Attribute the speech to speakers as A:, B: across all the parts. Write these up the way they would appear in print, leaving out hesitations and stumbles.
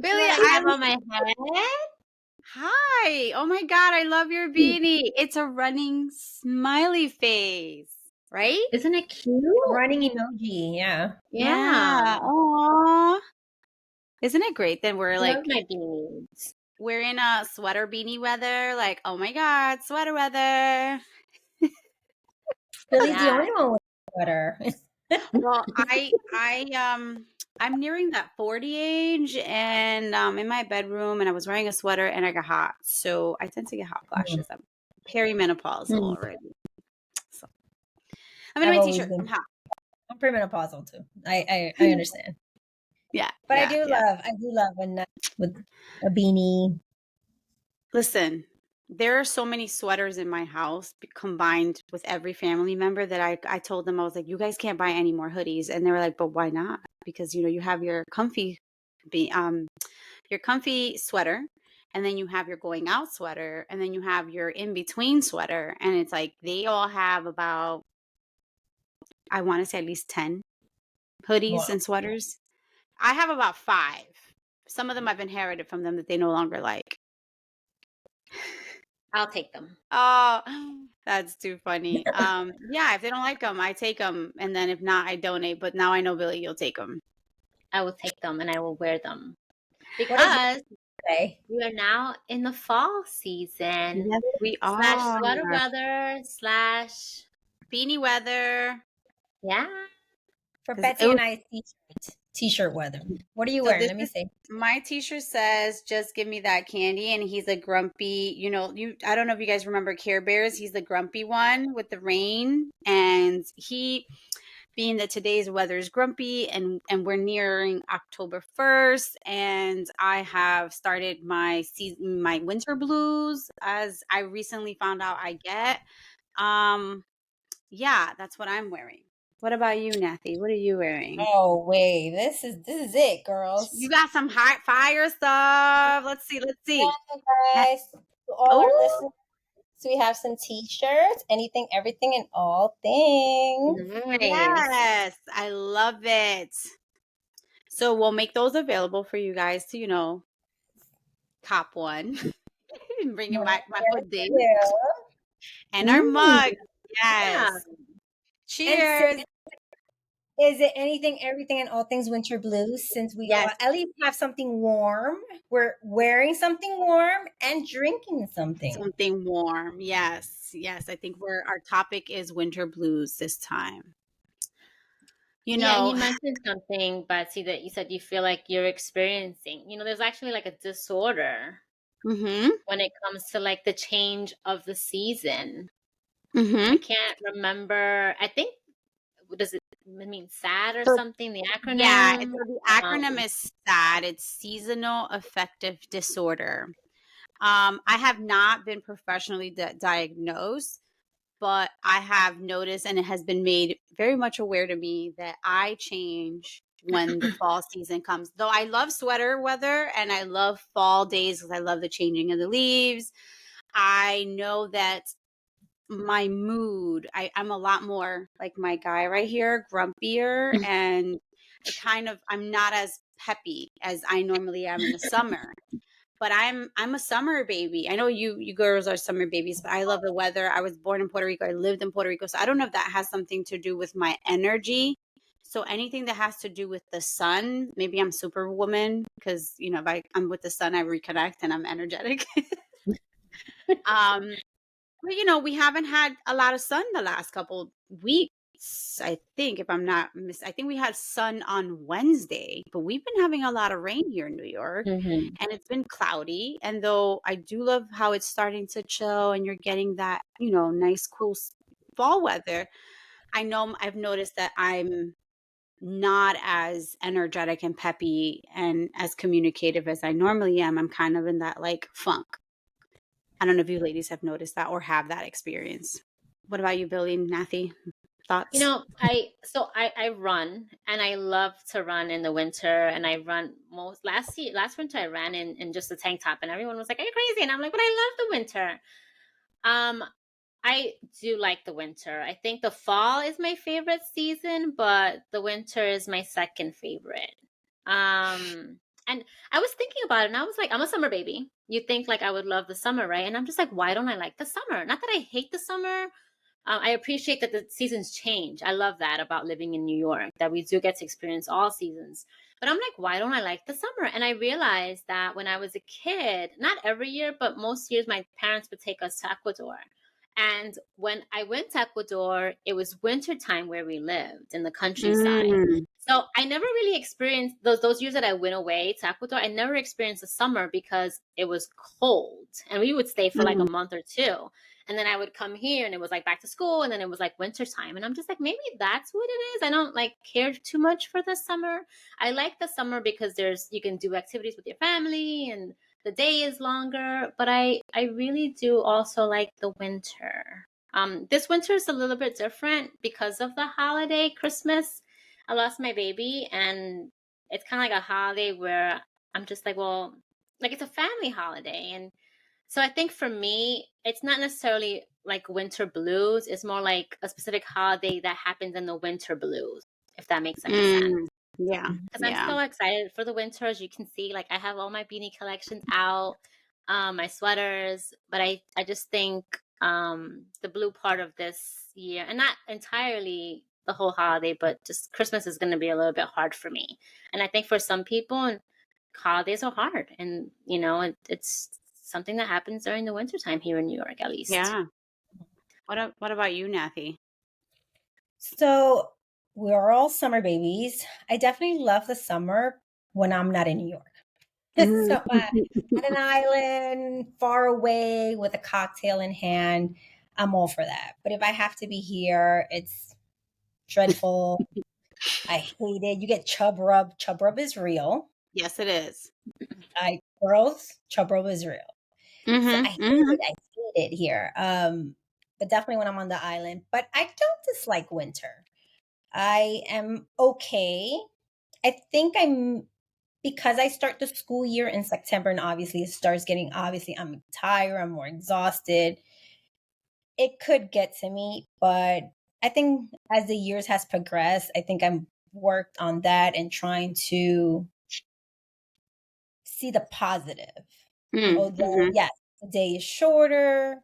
A: Do you see
B: Billy,
A: what I have on my head?
B: hi. Oh my God, I love your beanie. It's a running smiley face, right?
A: Isn't it cute?
C: Running emoji, yeah.
B: Yeah. Aw. Isn't it great that we're
A: I
B: like,
A: love my beanies.
B: we're in a sweater beanie weather? Like, oh my God, sweater weather.
C: Billy's the
A: Yeah.
C: only one with a sweater.
B: Well, I'm nearing that 40 age and in my bedroom and I was wearing a sweater and I got hot. So I tend to get hot flashes. I'm perimenopausal already. So I'm in
C: I've
B: my
C: always
B: t-shirt.
C: been.
B: I'm hot.
C: I'm perimenopausal too. I understand.
B: Yeah.
C: But
B: yeah, yeah.
C: I do love when with a beanie.
B: Listen, there are so many sweaters in my house combined with every family member that I told them, I was like, you guys can't buy any more hoodies. And they were like, but why not? Because, you have your comfy sweater, and then you have your going out sweater, and then you have your in between sweater. And it's like they all have about, I want to say at least 10 hoodies
C: Wow.
B: and sweaters. I have about 5. Some of them I've inherited from them that they no longer like.
A: I'll take them.
B: Oh, that's too funny. Yeah, if they don't like them, I take them, and then if not, I donate. But now I know, Billy, you'll take them.
A: I will take them and I will wear them.
C: What does
A: Because
C: say?
A: we are now in the fall season.
B: Yes, we
A: /
B: are.
A: sweater weather /
B: Beanie weather.
A: yeah.
C: For
B: 'Cause
C: Betsy and I, t-shirt weather. What are you
B: So
C: wearing?
B: this
C: Let me
B: is
C: see.
B: my t-shirt says, "Just give me that candy," and he's a grumpy. I don't know if you guys remember Care Bears. He's the grumpy one with the rain, and he, being that today's weather is grumpy, and we're nearing October 1st, and I have started my winter blues, as I recently found out I get. Yeah, that's what I'm wearing. What about you, Nathy? What are you wearing?
C: Oh wait, this is it, girls.
B: You got some hot fire stuff. Let's see.
C: Yeah, guys, to all our
B: Oh,
C: listeners, we have some t-shirts, anything, everything, and all things.
A: Nice.
B: yes. I love it. So we'll make those available for you guys to, cop one and bring in my hoodie
C: Yeah.
B: and our mug.
A: Yeah.
B: Yes.
C: And
B: Cheers.
C: is it anything, everything, and all things winter blues? Since we all
A: Yes.
C: at least have something warm, we're wearing something warm and drinking something.
B: Something warm. Yes. Yes. I think our topic is winter blues this time.
A: Yeah, and you mentioned something, Betsy, that you said you feel like you're experiencing. There's actually like a disorder
B: Mm-hmm.
A: when it comes to like the change of the season.
B: Mm-hmm.
A: I can't remember. I think, does it mean SAD or something? The acronym?
B: Yeah, so the acronym is SAD. It's Seasonal Affective Disorder. I have not been professionally diagnosed, but I have noticed, and it has been made very much aware to me, that I change when the fall season comes. Though I love sweater weather and I love fall days because I love the changing of the leaves, I know that my mood, I'm a lot more like my guy right here, grumpier, and I'm not as peppy as I normally am in the summer. But I'm a summer baby. I know you girls are summer babies, but I love the weather. I was born in Puerto Rico. I lived in Puerto Rico. So I don't know if that has something to do with my energy. So anything that has to do with the sun, maybe I'm superwoman because, if I'm with the sun, I reconnect and I'm energetic. But we haven't had a lot of sun the last couple weeks. I think, if I'm not I think we had sun on Wednesday, but we've been having a lot of rain here in New York,
A: Mhm.
B: and it's been cloudy. And though I do love how it's starting to chill and you're getting that, nice, cool fall weather, I know I've noticed that I'm not as energetic and peppy and as communicative as I normally am. I'm kind of in that like funk. I don't know if you ladies have noticed that or have that experience. What about you, Billy and Nathy? Thoughts?
A: I run, and I love to run in the winter, and I run last winter I ran in just a tank top, and everyone was like, "Are you crazy?" And I'm like, "But I love the winter." I do like the winter. I think the fall is my favorite season, but the winter is my second favorite. And I was thinking about it, and I was like, I'm a summer baby. You think like I would love the summer, right? And I'm just like, why don't I like the summer? Not that I hate the summer. I appreciate that the seasons change. I love that about living in New York, that we do get to experience all seasons. But I'm like, why don't I like the summer? And I realized that when I was a kid, not every year, but most years, my parents would take us to Ecuador. And when I went to Ecuador, it was winter time where we lived in the countryside.
B: Mm.
A: So I never really experienced those years that I went away to Ecuador. I never experienced the summer because it was cold, and we would stay for like a
B: Mm.
A: month or two. And then I would come here, and it was like back to school, and then it was like winter time. And I'm just like, maybe that's what it is. I don't like care too much for the summer. I like the summer because you can do activities with your family, and the day is longer. But I really do also like the winter. This winter is a little bit different because of the holiday, Christmas. I lost my baby, and it's kind of like a holiday where I'm just like, well, like it's a family holiday. And so I think for me, it's not necessarily like winter blues. It's more like a specific holiday that happens in the winter blues, if that makes any sense.
B: Mm. Yeah.
A: Because I'm
B: Yeah.
A: so excited for the winter. As you can see, like I have all my beanie collections out, my sweaters, but I just think the blue part of this year, and not entirely the whole holiday, but just Christmas is going to be a little bit hard for me. And I think for some people, holidays are hard, and it's something that happens during the wintertime here in New York, at least.
B: Yeah. What about you, Nathy?
C: So we're all summer babies. I definitely love the summer when I'm not in New York. So at an island far away with a cocktail in hand, I'm all for that. But if I have to be here, it's dreadful. I hate it. You get chub rub. Chub rub is real.
B: Yes, it is.
C: Girls, chub rub is real. So I
B: Mm-hmm.
C: hate
B: Mm-hmm.
C: it. I hate it here. But definitely when I'm on the island. But I don't dislike winter. I am okay. I think because I start the school year in September, and obviously it starts getting, obviously I'm tired, I'm more exhausted. It could get to me, but I think as the years has progressed, I think I'm worked on that and trying to see the positive. Although,
B: Mm-hmm.
C: yes, the day is shorter,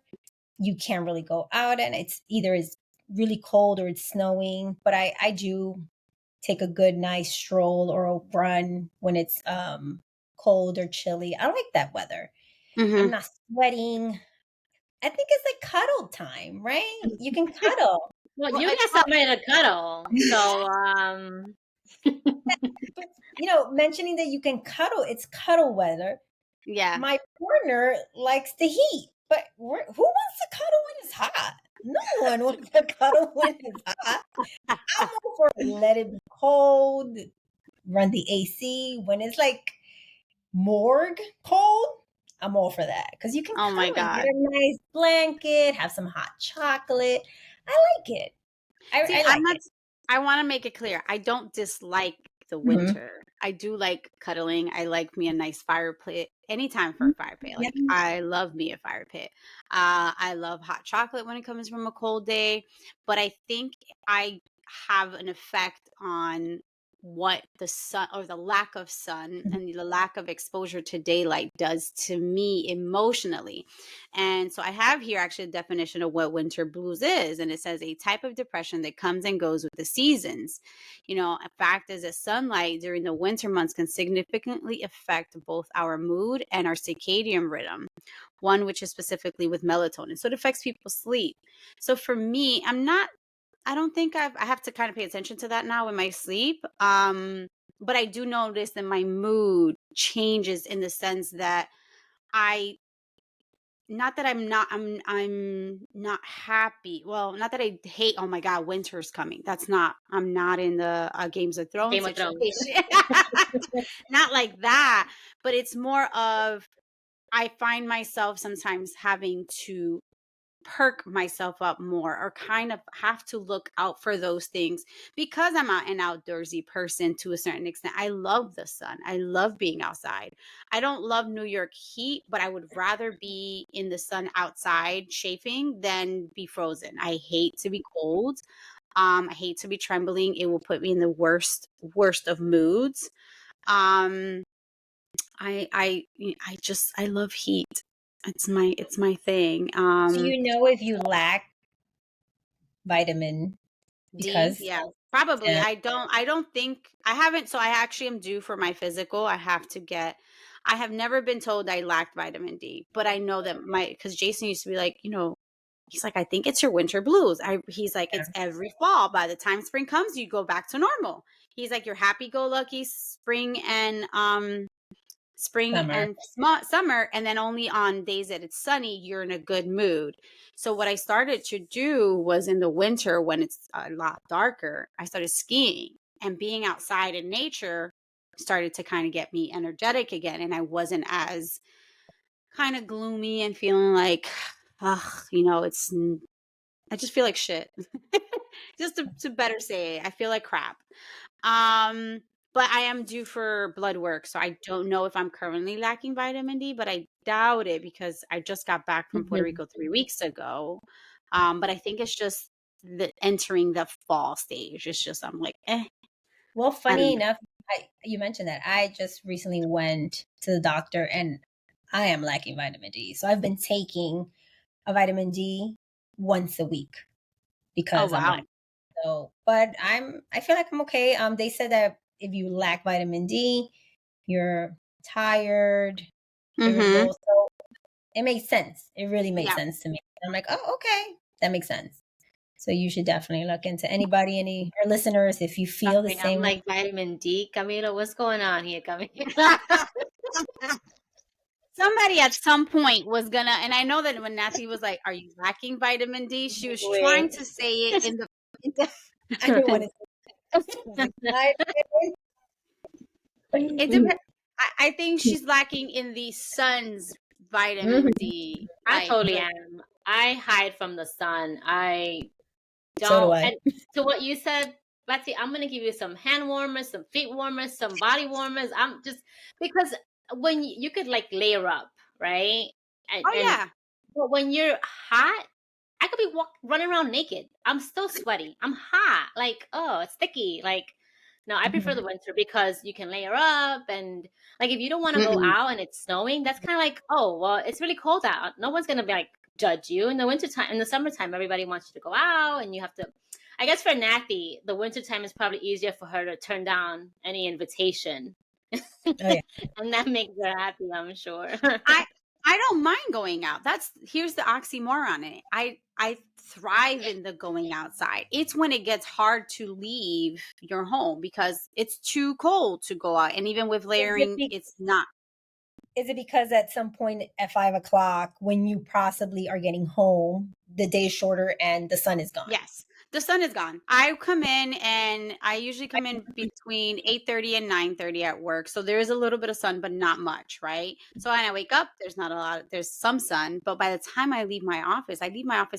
C: you can't really go out, and it's really cold or it's snowing. But I do take a good nice stroll or a run when it's cold or chilly. I like that weather. I'm
B: Mm-hmm.
C: not sweating. I think it's like cuddle time, right? You can cuddle.
A: Well,
B: Well,
A: you got somebody to cuddle, so
C: But mentioning that you can cuddle, it's cuddle weather.
B: yeah.
C: My partner likes the heat, but who wants to cuddle when it's hot? No one wants to cuddle when it's hot. I'm all for let it be cold, run the AC. When it's like morgue cold, I'm all for that because you can
B: Oh my
C: cuddle and get
B: God.
C: a nice blanket, have some hot chocolate. I like it.
B: See,
C: I
B: I'm
C: like
B: not,
C: it.
B: I want to make it clear. I don't dislike the
C: Mhm.
B: winter. I do like cuddling. I like me a nice fire pit. Anytime for a fire pit.
C: Yeah.
B: Like I love me a fire pit. I love hot chocolate when it comes from a cold day. But I think I have an effect on what the sun or the lack of sun
C: Mhm.
B: and the lack of exposure to daylight does to me emotionally. And so I have here actually a definition of what winter blues is. And it says a type of depression that comes and goes with the seasons. A fact is that sunlight during the winter months can significantly affect both our mood and our circadian rhythm, one which is specifically with melatonin. So it affects people's sleep. So for me, I don't think I have to kind of pay attention to that now in my sleep. But I do notice that my mood changes in the sense that I not that I'm not happy. Well, not that I hate, oh my God, winter's coming. I'm not in the Games of Thrones
A: Game of Thrones.
B: situation. Not like that, but it's more of I find myself sometimes having to perk myself up more or kind of have to look out for those things because I'm an outdoorsy person to a certain extent. I love the sun. I love being outside. I don't love New York heat, but I would rather be in the sun outside chafing than be frozen. I hate to be cold. I hate to be trembling. It will put me in the worst of moods. Um I love heat. It's my thing.
C: Do you know if you lack vitamin
B: D,
C: because
B: yeah, probably.
C: uh,
B: I don't think I haven't. So I actually am due for my physical. I have never been told I lacked vitamin D, but I know that because Jason used to be like, he's like, I think it's your winter blues. He's like, it's every fall. By the time spring comes, you go back to normal. He's like, you're happy go lucky spring
C: summer?
B: and summer, and then only on days that it's sunny you're in a good mood. So what I started to do was in the winter when it's a lot darker, I started skiing, and being outside in nature started to kind of get me energetic again, and I wasn't as kind of gloomy and feeling like I just feel like shit. Just to better say it, I feel like crap. But I am due for blood work, so I don't know if I'm currently lacking vitamin D, but I doubt it because I just got back from Puerto Rico 3 weeks ago. But I think it's just entering the fall stage. It's just I'm like,
C: Well,
B: I don't
C: funny
B: know.
C: enough, you mentioned that. I just recently went to the doctor and I am lacking vitamin D. So I've been taking a vitamin D once a week
B: Oh
C: because I'm
B: wow.
C: lacking. So, but I feel like I'm okay. They said that if you lack vitamin D, you're tired,
B: Mm-hmm.
C: irritable. So it makes sense. It really made
B: Yeah.
C: sense to me. I'm like, oh, okay, that makes sense. So you should definitely look into any our listeners if you feel the
A: Sorry, I'm
C: same way.
A: like vitamin D. Camila, what's going on here, Camila?
B: Somebody at some point was gonna, and I know that when Nathy was like, "Are you lacking vitamin D?" She was trying
C: Wait,
B: to say it in the
C: I didn't want to say
B: it
C: it.
B: depends. I think she's lacking in the sun's vitamin
C: Mhm.
B: D.
A: I
B: Like
A: totally
B: the
A: am. I hide from the sun. I
C: So do
A: don't.
C: I.
A: And to what you said, Betsy, I'm gonna give you some hand warmers, some feet warmers, some body warmers. I'm just because when you could like layer up, right?
B: oh
A: And
B: yeah.
A: but when you're hot, I could be running around naked. I'm still sweaty. I'm hot. Like, oh, it's sticky. Like, no, I prefer the
C: Mhm.
A: winter because you can layer up and like if you don't want to go
B: Mm-mm.
A: out and it's snowing, that's kind of like, oh, well, it's really cold out. No one's gonna be like judge you. In the wintertime, in the summertime, everybody wants you to go out and you have to. I guess for Nathy, the wintertime is probably easier for her to turn down any invitation.
C: Oh yeah.
A: And that makes her happy, I'm sure.
B: I I don't mind going out. Here's the oxymoron in it. I thrive in the going outside. It's when it gets hard to leave your home because it's too cold to go out, and even with
C: Is it,
B: layering, it's not.
C: is it because at some point at 5 o'clock, when you possibly are getting home, the day is shorter and the sun is gone?
B: Yes. The sun is gone. I come in and I usually come in between 8:30 and 9:30 at work. So there is a little bit of sun, but not much, right? So when I wake up, there's some sun, but by the time I leave my office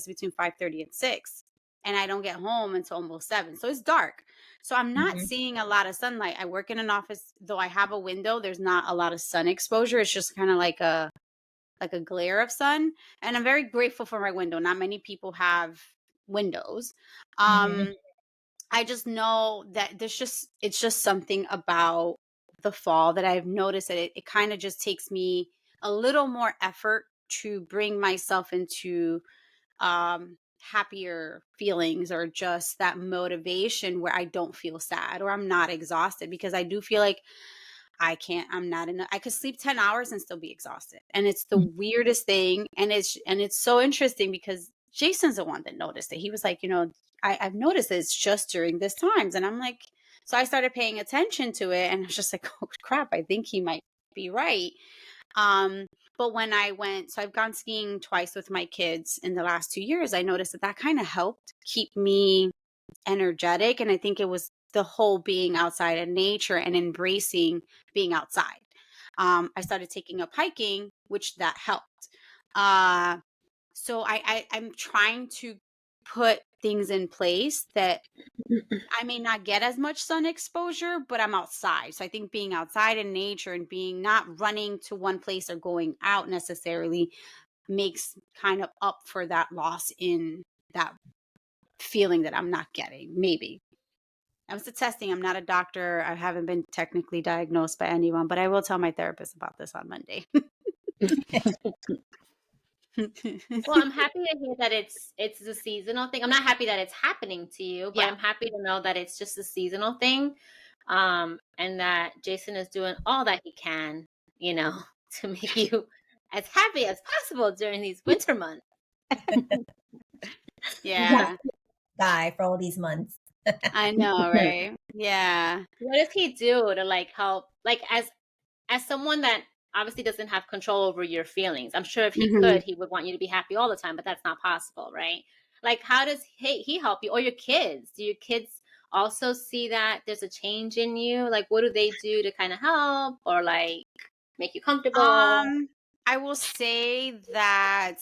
B: between 5:30 and 6, and I don't get home until almost 7. So it's dark. So I'm not
C: Mhm.
B: seeing a lot of sunlight. I work in an office, though I have a window, there's not a lot of sun exposure. It's just kind of like a glare of sun, and I'm very grateful for my window. Not many people have windows.
C: Mhm.
B: um I just know that it's just something about the fall that I've noticed that it kind of just takes me a little more effort to bring myself into happier feelings, or just that motivation where I don't feel sad or I'm not exhausted, because I do feel like I'm not enough. I could sleep 10 hours and still be exhausted. And it's the weirdest thing. And it's so interesting because Jason's the one that noticed it. He was like, I've noticed it's just during this times. And I'm like, so I started paying attention to it, and I was just like, oh crap, I think he might be right. Um, but when I went, so I've gone skiing twice with my kids in the last 2 years, I noticed that kind of helped keep me energetic. And I think it was the whole being outside in nature and embracing being outside. I started taking up hiking, which that helped. Uh, so I'm trying to put things in place that I may not get as much sun exposure, but I'm outside. So I think being outside in nature and being not running to one place or going out necessarily makes kind of up for that loss in that feeling that I'm not getting. Maybe. I'm still testing. I'm not a doctor. I haven't been technically diagnosed by anyone, but I will tell my therapist about this on Monday.
A: Well, I'm happy to hear that it's a seasonal thing. I'm not happy that it's happening to you, but
B: Yeah.
A: I'm happy to know that it's just a seasonal thing. And that Jason is doing all that he can, to make you as happy as possible during these winter months.
B: Yeah.
C: Die for all these months.
B: I know, right? Yeah.
A: What does he do to like help, like as someone that obviously doesn't have control over your feelings? I'm sure if he could, he would want you to be happy all the time, but that's not possible, right? Like, how does he help you, or your kids? Do your kids also see that there's a change in you? Like, what do they do to kind of help or like make you comfortable?
B: I will say that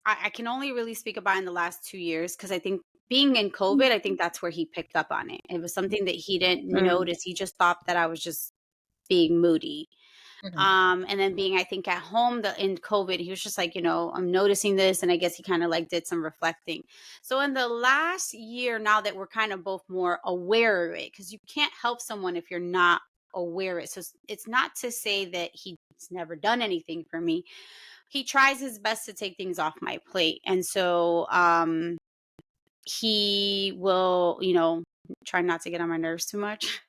B: I can only really speak about in the last 2 years, because I think being in COVID, I think that's where he picked up on it. It was something that he didn't notice. He just thought that I was just being moody. And then being, I think, at home in COVID, he was just like, I'm noticing this. And I guess he kind of like did some reflecting. So in the last year, now that we're kind of both more aware of it, because you can't help someone if you're not aware of it. So it's not to say that he's never done anything for me. He tries his best to take things off my plate. And so he will, try not to get on my nerves too much.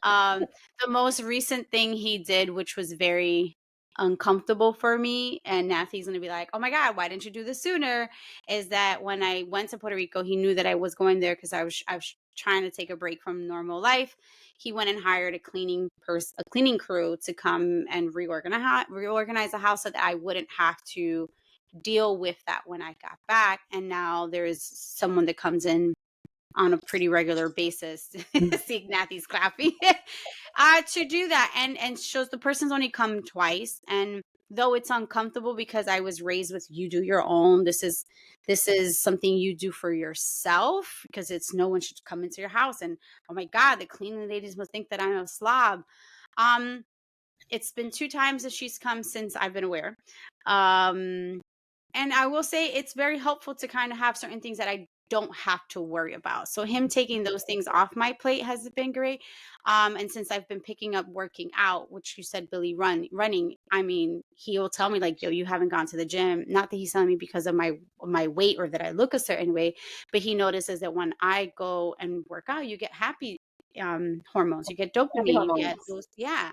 B: The most recent thing he did, which was very uncomfortable for me, and Nathy's going to be like, oh my God, why didn't you do this sooner? Is that when I went to Puerto Rico, he knew that I was going there because I was trying to take a break from normal life. He went and hired a cleaning crew to come and reorganize the house so that I wouldn't have to deal with that when I got back. And now there is someone that comes in on a pretty regular basis. See, Nathy's clapping. To do that, and shows the person's only come twice. And though it's uncomfortable because I was raised with, you do your own, this is something you do for yourself, because it's, no one should come into your house, and oh my God, the cleaning ladies must think that I'm a slob. It's been 2 times that she's come since I've been aware. And I will say it's very helpful to kind of have certain things that I don't have to worry about. So him taking those things off my plate has been great. And since I've been picking up working out, which you said, Billy, running, I mean, he'll tell me like, yo, you haven't gone to the gym. Not that he's telling me because of my weight or that I look a certain way, but he notices that when I go and work out, you get happy hormones, you get dopamine, you get those. Yeah.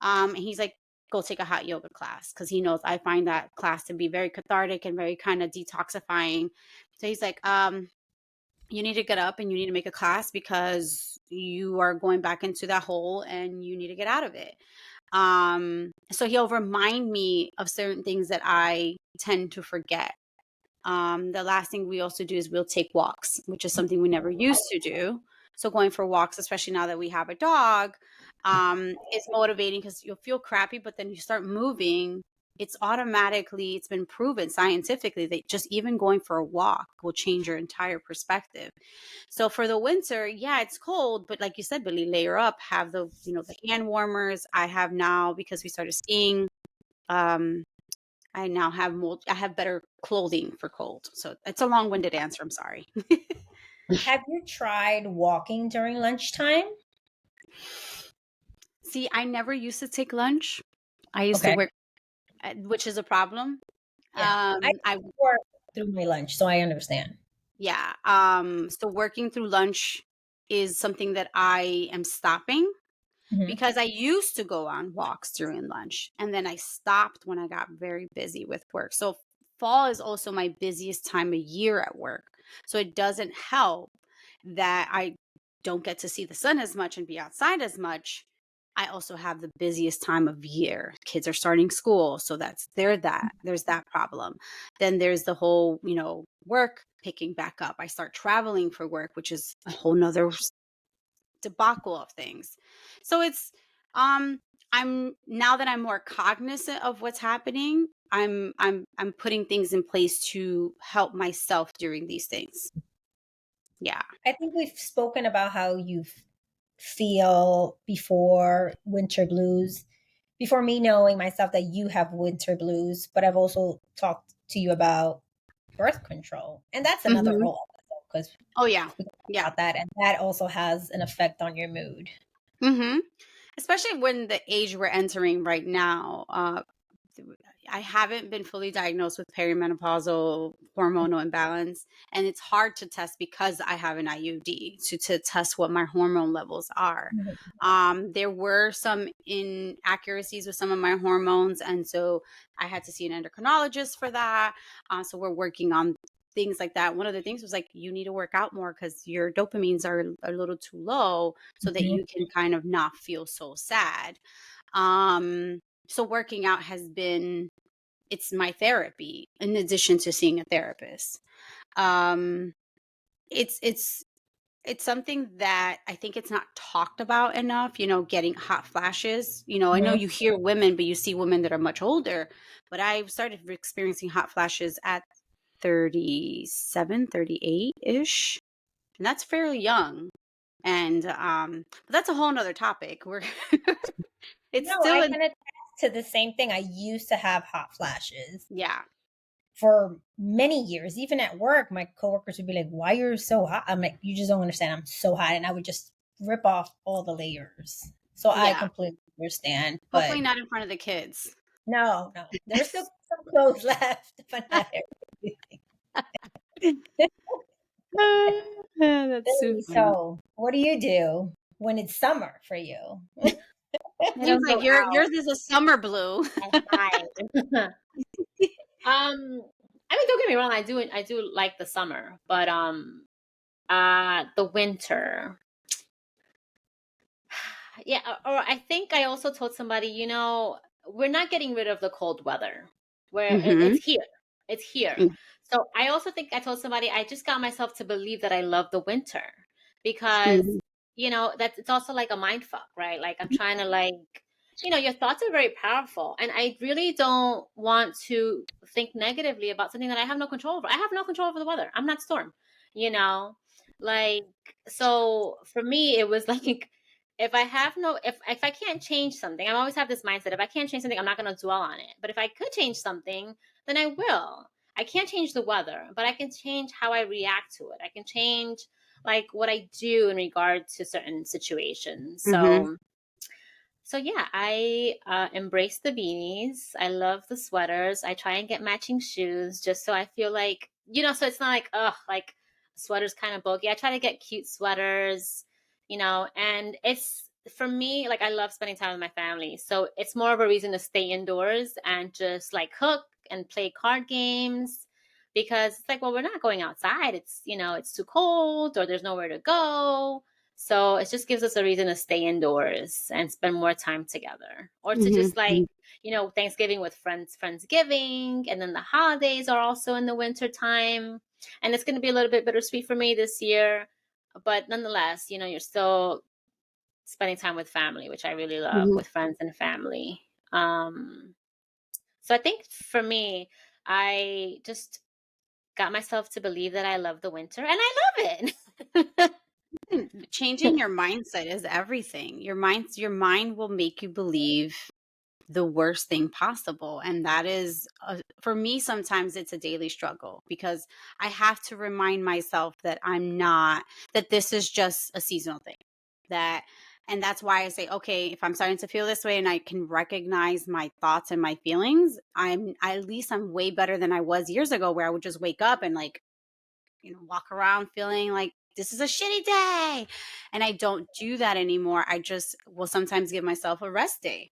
B: And he's like, go take a hot yoga class, because he knows I find that class to be very cathartic and very kind of detoxifying. So he's like, you need to get up and you need to make a class because you are going back into that hole and you need to get out of it. So he'll remind me of certain things that I tend to forget. The last thing we also do is we'll take walks, which is something we never used to do. So going for walks, especially now that we have a dog, is motivating, because you'll feel crappy, but then you start moving. It's been proven scientifically that just even going for a walk will change your entire perspective. So for the winter, yeah, it's cold, but like you said, Billy, layer up, have the hand warmers. I have now, because we started skiing, I now have I have better clothing for cold. So it's a long-winded answer. I'm sorry.
C: Have you tried walking during lunchtime?
B: See, I never used to take lunch. I used to work, which is a problem.
C: Yeah. I work through my lunch, so I understand.
B: Yeah. So working through lunch is something that I am stopping, because I used to go on walks during lunch, and then I stopped when I got very busy with work. So fall is also my busiest time of year at work. So it doesn't help that I don't get to see the sun as much and be outside as much. I also have the busiest time of year. Kids are starting school. So there's that problem. Then there's the whole, work picking back up. I start traveling for work, which is a whole nother debacle of things. So it's, I'm now that I'm more cognizant of what's happening, I'm putting things in place to help myself during these things. Yeah.
C: I think we've spoken about how you feel before winter blues, before me knowing myself that you have winter blues, but I've also talked to you about birth control. And that's another whole because
B: Oh yeah.
C: we talked
B: Yeah.
C: about that, and that also has an effect on your mood.
B: Mm-hmm. Especially when the age we're entering right now. I haven't been fully diagnosed with perimenopausal hormonal imbalance, and it's hard to test because I have an IUD to test what my hormone levels are. There were some inaccuracies with some of my hormones, and so I had to see an endocrinologist for that. So we're working on things like that. One of the things was like, you need to work out more because your dopamines are a little too low, so that you can kind of not feel so sad. So working out has been, it's my therapy in addition to seeing a therapist. It's something that I think it's not talked about enough, getting hot flashes. I know you hear women, but you see women that are much older, but I started experiencing hot flashes at 37, 38-ish. And that's fairly young. And but that's a whole nother topic. It's
C: No,
B: still
C: I can attest to the same thing. I used to have hot flashes
B: yeah.
C: for many years. Even at work, my coworkers would be like, "Why you're so hot?" I'm like, "You just don't understand. I'm so hot," and I would just rip off all the layers. So I
B: Yeah.
C: completely understand.
B: Hopefully
C: But
B: not in front of the kids.
C: no, there's still some clothes left, but not everything.
B: That's so funny.
C: So, what do you do when it's summer for you? I
B: Seems
C: don't go
B: like
C: out.
B: yours is a summer blue.
A: I hide. I mean, don't get me wrong. I do like the summer, but the winter. Yeah, or I think I also told somebody, we're not getting rid of the cold weather. Where
B: Mm-hmm.
A: it's here. It's here. So I also think I told somebody I just got myself to believe that I love the winter because
B: Mm-hmm.
A: that it's also like a mind fuck, right? Like I'm trying to your thoughts are very powerful, and I really don't want to think negatively about something that I have no control over. I have no control over the weather. I'm not Storm, you know, like so for me it was like if I can't change something, I always have this mindset. If I can't change something, I'm not going to dwell on it. But if I could change something, then I will. I can't change the weather, but I can change how I react to it. I can change like what I do in regard to certain situations.
B: Mm-hmm.
A: So yeah, I embrace the beanies. I love the sweaters. I try and get matching shoes just so I feel like, so it's not like, like sweater's kind of bulky. I try to get cute sweaters, and it's for me, like I love spending time with my family. So it's more of a reason to stay indoors and just like cook and play card games because it's like, well, we're not going outside. It's too cold or there's nowhere to go. So it just gives us a reason to stay indoors and spend more time together. Or to just
B: Mm-hmm.
A: Thanksgiving with friends, Friendsgiving, and then the holidays are also in the winter time. And it's going to be a little bit bittersweet for me this year. But nonetheless, you're still spending time with family, which I really love,
B: Mm-hmm.
A: with friends and family. So I think for me, I just got myself to believe that I love the winter and I love it.
B: Changing your mindset is everything. Your mind will make you believe the worst thing possible, and that is for me sometimes it's a daily struggle because I have to remind myself that that this is just a seasonal thing, and that's why I say, okay, if I'm starting to feel this way and I can recognize my thoughts and my feelings, at least I'm way better than I was years ago, where I would just wake up and like walk around feeling like this is a shitty day. And I don't do that anymore. I just will sometimes give myself a rest day,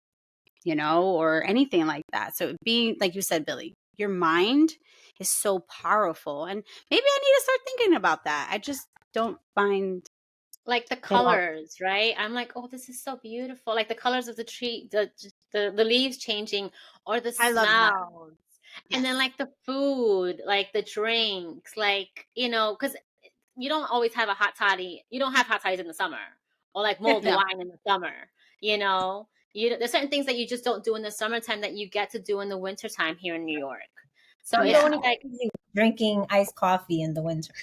B: or anything like that. So being, like you said, Billy, your mind is so powerful. And maybe I need to start thinking about that. I just don't find
A: like the
C: They want-
A: colors, right? I'm like, oh, this is so beautiful. Like the colors of the tree, the leaves changing, or the
B: I love that.
A: smells. And then
B: Yes.
A: like the food, like the drinks, like, because you don't always have a hot toddy. You don't have hot toddies in the summer or like mulled
B: No.
A: wine in the summer, you know? There's certain things that you just don't do in the summertime that you get to do in the wintertime here in New York. So
C: I'm the
A: it's
B: Yeah.
C: only
A: like,
C: one drinking iced coffee in the winter.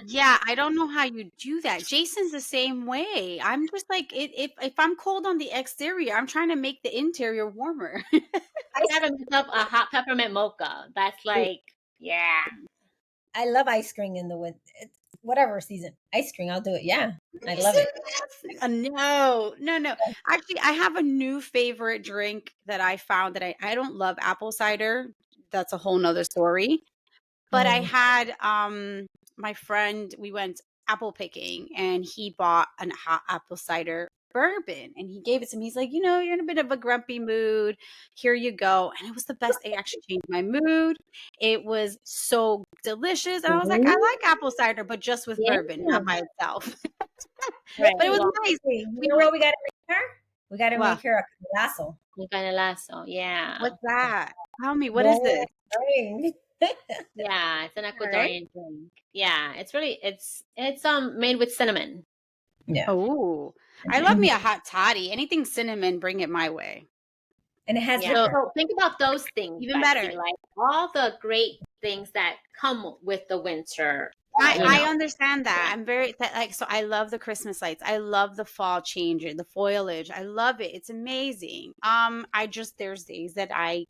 B: Yeah, I don't know how you do that. Jason's the same way. I'm just like, if I'm cold on the exterior, I'm trying to make the interior warmer.
A: I gotta make up a hot peppermint mocha. That's like, yeah.
C: I love ice cream in the winter. whatever season. Ice cream, I'll do it. Yeah, I love it.
B: No. Actually, I have a new favorite drink that I found that I don't love apple cider. That's a whole nother story. But I had my friend, we went apple picking and he bought an hot apple cider bourbon and he gave it to me. He's like, you're in a bit of a grumpy mood. Here you go. And it was the best. It actually changed my mood. It was so delicious. And I was like, I like apple cider, but just with bourbon, not by itself.
A: Right.
B: But it was nice.
C: You know what we got to make her? We got to
B: What?
C: make her a lasso.
A: Canelazo, yeah.
B: What's that? Tell me, what is this?
A: Yeah, it's an
B: All right.
A: Ecuadorian drink. Yeah, it's really it's made with cinnamon.
C: Yeah.
B: Oh, I love me a hot toddy. Anything cinnamon, bring it my way.
C: And it has
A: Yeah.
C: liquor.
A: So think about those things.
B: Even
A: Betsy,
B: better.
A: like all the great things that come with the winter.
B: I understand that. I'm very so I love the Christmas lights. I love the fall change, the foliage. I love it. It's amazing. There's days that I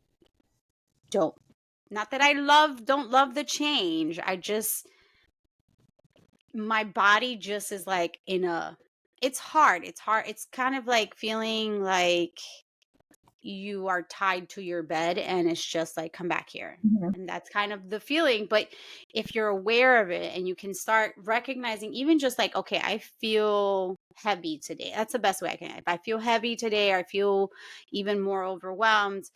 B: don't, not that I don't love the change. My body just is like it's hard. It's hard. It's kind of like feeling like you are tied to your bed and it's just like, come back here. And that's kind of the feeling. But if you're aware of it and you can start recognizing, even just like, okay, I feel heavy today. That's the best way I can. If I feel heavy today, or I feel even more overwhelmed,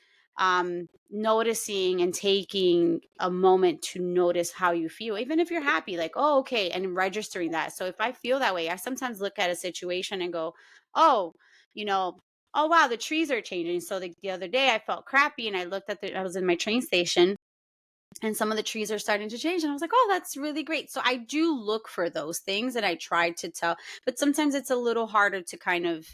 B: noticing and taking a moment to notice how you feel, even if you're happy, like, oh, okay, and registering that. So if I feel that way, I sometimes look at a situation and go, oh, oh, wow, the trees are changing. So the other day I felt crappy and I looked at I was in my train station and some of the trees are starting to change. And I was like, oh, that's really great. So I do look for those things and I try to tell, but sometimes it's a little harder to kind of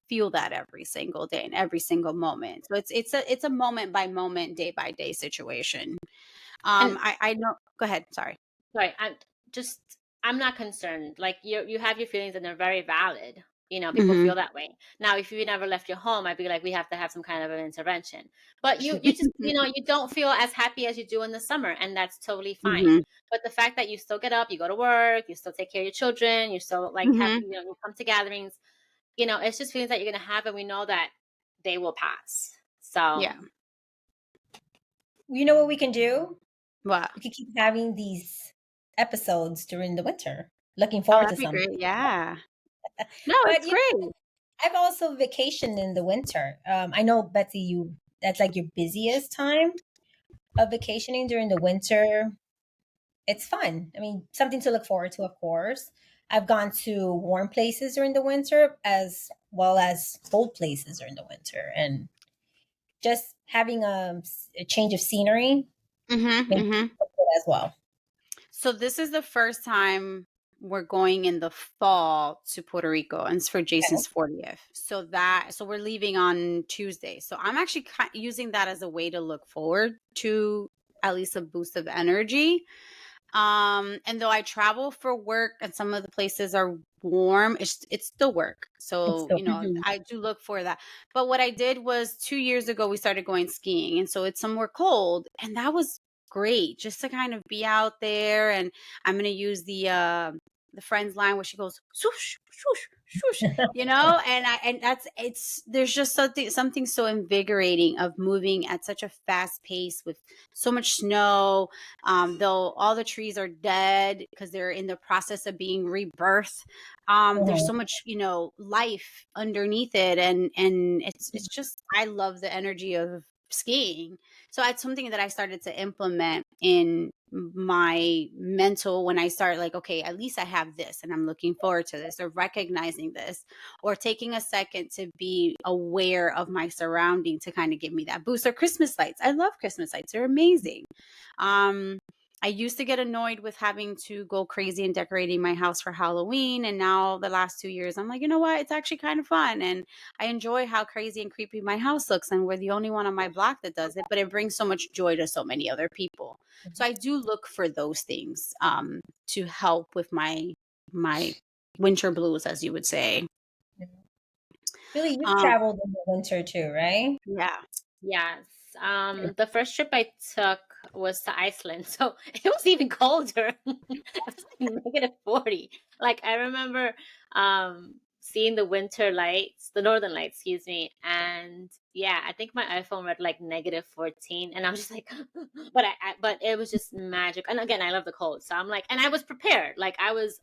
B: feel that every single day and every single moment. So it's a moment by moment, day by day situation. I know, go ahead. Sorry.
A: I'm not concerned. Like you have your feelings and they're very valid. People feel that way. Now, if you never left your home, I'd be like, we have to have some kind of an intervention. But you just, you don't feel as happy as you do in the summer, and that's totally fine. But the fact that you still get up, you go to work, you still take care of your children, you still have, you come to gatherings, it's just feelings that you're going to have, and we know that they will pass. So
B: yeah.
C: You know what we can do?
B: What?
C: We can keep having these episodes during the winter. Looking forward to something.
B: Great. Yeah. No, it's great.
C: I've also vacationed in the winter. I know, Betsy, that's like your busiest time of vacationing during the winter. It's fun. I mean, something to look forward to, of course. I've gone to warm places during the winter as well as cold places during the winter. And just having a change of scenery as well.
B: So this is the first time we're going in the fall to Puerto Rico, and it's for Jason's 40th. So we're leaving on Tuesday. So I'm actually using that as a way to look forward to at least a boost of energy. And though I travel for work and some of the places are warm, it's still work. So, I do look for that. But what I did was 2 years ago, we started going skiing. And so it's somewhere cold. And that was great just to kind of be out there. And I'm going to use the friend's line where she goes, swoosh, swoosh, swoosh, and there's just something so invigorating of moving at such a fast pace with so much snow, though all the trees are dead because they're in the process of being rebirthed. There's so much, life underneath it. And it's just, I love the energy of skiing. So that's something that I started to implement in my mental when I start like, okay, at least I have this and I'm looking forward to this, or recognizing this, or taking a second to be aware of my surrounding to kind of give me that boost. Or Christmas lights. I love Christmas lights. They're amazing. I used to get annoyed with having to go crazy and decorating my house for Halloween. And now the last 2 years, I'm like, you know what? It's actually kind of fun. And I enjoy how crazy and creepy my house looks. And we're the only one on my block that does it. But it brings so much joy to so many other people. So I do look for those things to help with my winter blues, as you would say.
C: Billy, you traveled in the winter too, right?
B: Yeah.
A: Yes. The first trip I took was to Iceland, so it was even colder. It was negative 40. Like I remember seeing the winter lights, the northern lights, excuse me, and yeah, I think my iPhone read like negative 14, and I'm just like, but it was just magic. And again, I love the cold, so I'm like, and I was prepared, like I was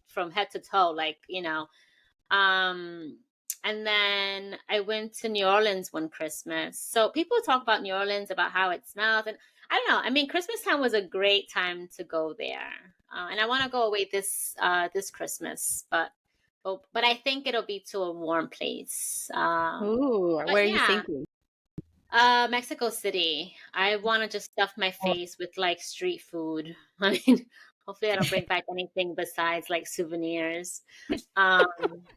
A: from head to toe, like um, and then I went to New Orleans one Christmas. So people talk about New Orleans, about how it smells, and I don't know. I mean, Christmas time was a great time to go there, and I want to go away this Christmas, but I think it'll be to a warm place.
B: Ooh,
A: But
B: where are you
A: yeah,
B: thinking?
A: Mexico City. I want to just stuff my face with like street food. I mean, hopefully I don't bring back anything besides like souvenirs. Um,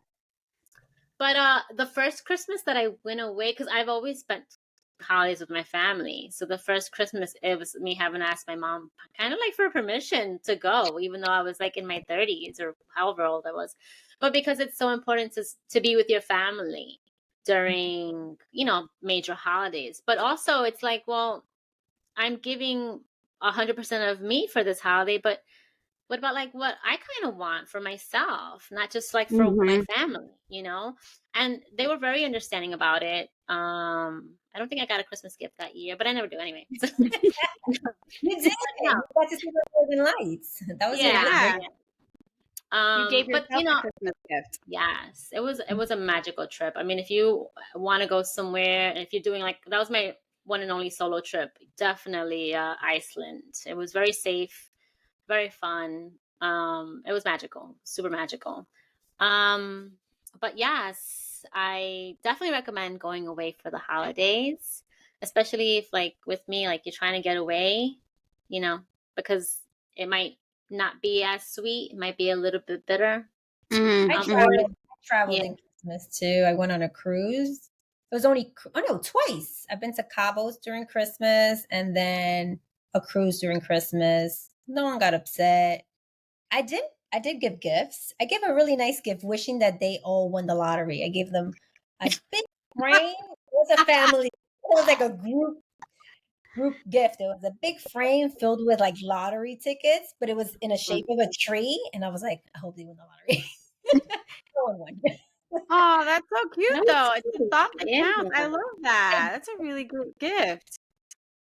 A: but the first Christmas that I went away, because I've always spent holidays with my family. So the first Christmas, it was me having to ask my mom kind of like for permission to go, even though I was like in my 30s or however old I was. But because it's so important to be with your family during, major holidays. But also it's like, well, I'm giving 100% of me for this holiday, but what about like what I kind of want for myself, not just like for my
B: Mm-hmm.
A: family? And they were very understanding about it. I don't think I got a Christmas gift that year, but I never do anyway.
C: You did.
A: No,
C: You got to see the Northern Lights. That was a
A: yeah,
C: really great.
B: Yeah,
A: yeah.
B: you gave
A: But
B: yourself a Christmas gift.
A: yes, it was a magical trip. I mean, if you want to go somewhere, and if you're doing like that was my one and only solo trip, definitely Iceland. It was very safe, very fun. It was magical, super magical. Um, but yes, I definitely recommend going away for the holidays, especially if like with me, like you're trying to get away, you know, because it might not be as sweet. It might be a little bit bitter.
C: I
A: Or
B: Mm-hmm.
C: traveled
A: yeah.
C: in Christmas too. I went on a cruise. It was only, oh no, twice. I've been to Cabos during Christmas and then a cruise during Christmas. No one got upset. I did. I did give gifts. I gave a really nice gift, wishing that they all won the lottery. I gave them a big frame. It was a family. It was like a group gift. It was a big frame filled with like lottery tickets, but it was in a shape of a tree. And I was like, I hope they win the lottery. No one won.
B: Oh, that's so cute
A: That was
B: though. It's the
A: cute.
B: thought that
A: Yeah.
B: counts. I love that. That's a really good gift.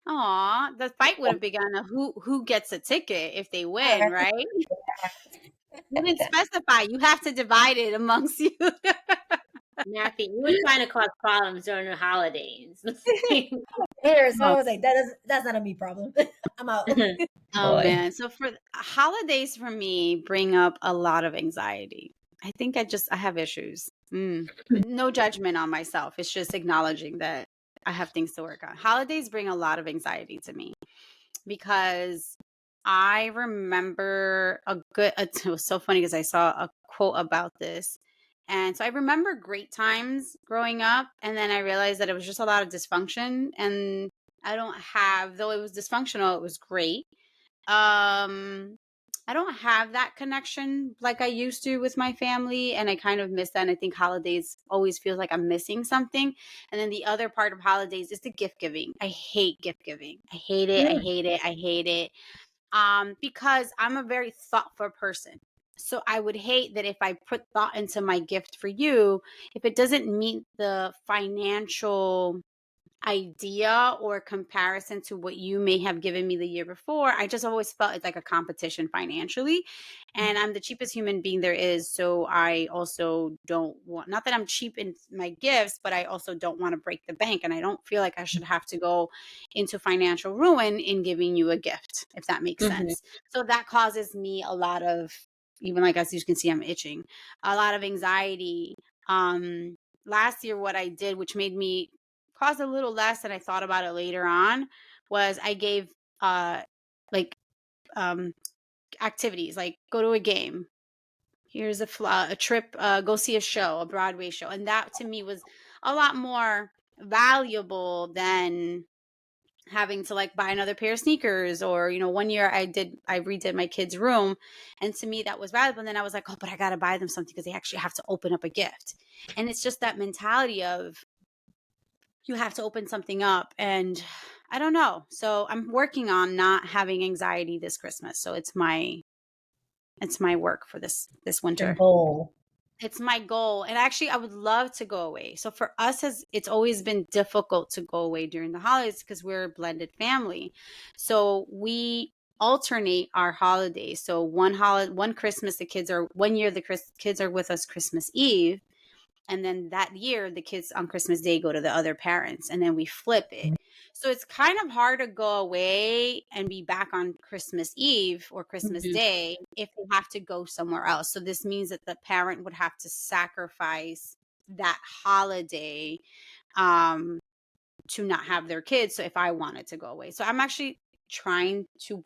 B: Aw, the fight would have begun of who gets a ticket if they win, right? You didn't specify. You have to divide it amongst you.
A: Nathy, you were trying to cause problems during the holidays.
C: Here, so
B: Oh,
C: I was like, that's not a me problem. I'm out.
B: oh
C: Boy.
B: man. So for holidays for me bring up a lot of anxiety. I think I have issues. No judgment on myself. It's just acknowledging that I have things to work on. Holidays bring a lot of anxiety to me because I remember it was so funny because I saw a quote about this. And so I remember great times growing up. And then I realized that it was just a lot of dysfunction. And though it was dysfunctional, it was great. Um, I don't have that connection like I used to with my family, and I kind of miss that. And I think holidays always feels like I'm missing something. And then the other part of holidays is the gift giving. I hate gift giving. I hate it. I
C: Mm.
B: hate it. I hate it. Because I'm a very thoughtful person. So I would hate that if I put thought into my gift for you, if it doesn't meet the financial idea or comparison to what you may have given me the year before, I just always felt it's like a competition financially. And I'm the cheapest human being there is. So I also don't want, not that I'm cheap in my gifts, but I also don't want to break the bank. And I don't feel like I should have to go into financial ruin in giving you a gift, if that makes
A: Mhm.
B: sense. So that causes me a lot of, even like as you can see, I'm itching, a lot of anxiety. Last year, what I did, which made me caused a little less, and I thought about it later on, was I gave like um activities like go to a game. Here's a trip, go see a show, a Broadway show, and that to me was a lot more valuable than having to like buy another pair of sneakers. Or one year I redid my kids' room, and to me that was valuable. And then I was like, oh, but I gotta buy them something because they actually have to open up a gift. And it's just that mentality of you have to open something up, and I don't know. So I'm working on not having anxiety this Christmas. So it's my It's my work for this
C: Your
B: winter.
C: goal.
B: It's my goal. And actually, I would love to go away. So for us, it's always been difficult to go away during the holidays because we're a blended family. So we alternate our holidays. So one Christmas, one year the kids are with us Christmas Eve. And then that year, the kids on Christmas Day go to the other parents, and then we flip it. So it's kind of hard to go away and be back on Christmas Eve or Christmas
A: Mhm.
B: Day if they have to go somewhere else. So this means that the parent would have to sacrifice that holiday to not have their kids. So if I wanted to go away. So I'm actually trying to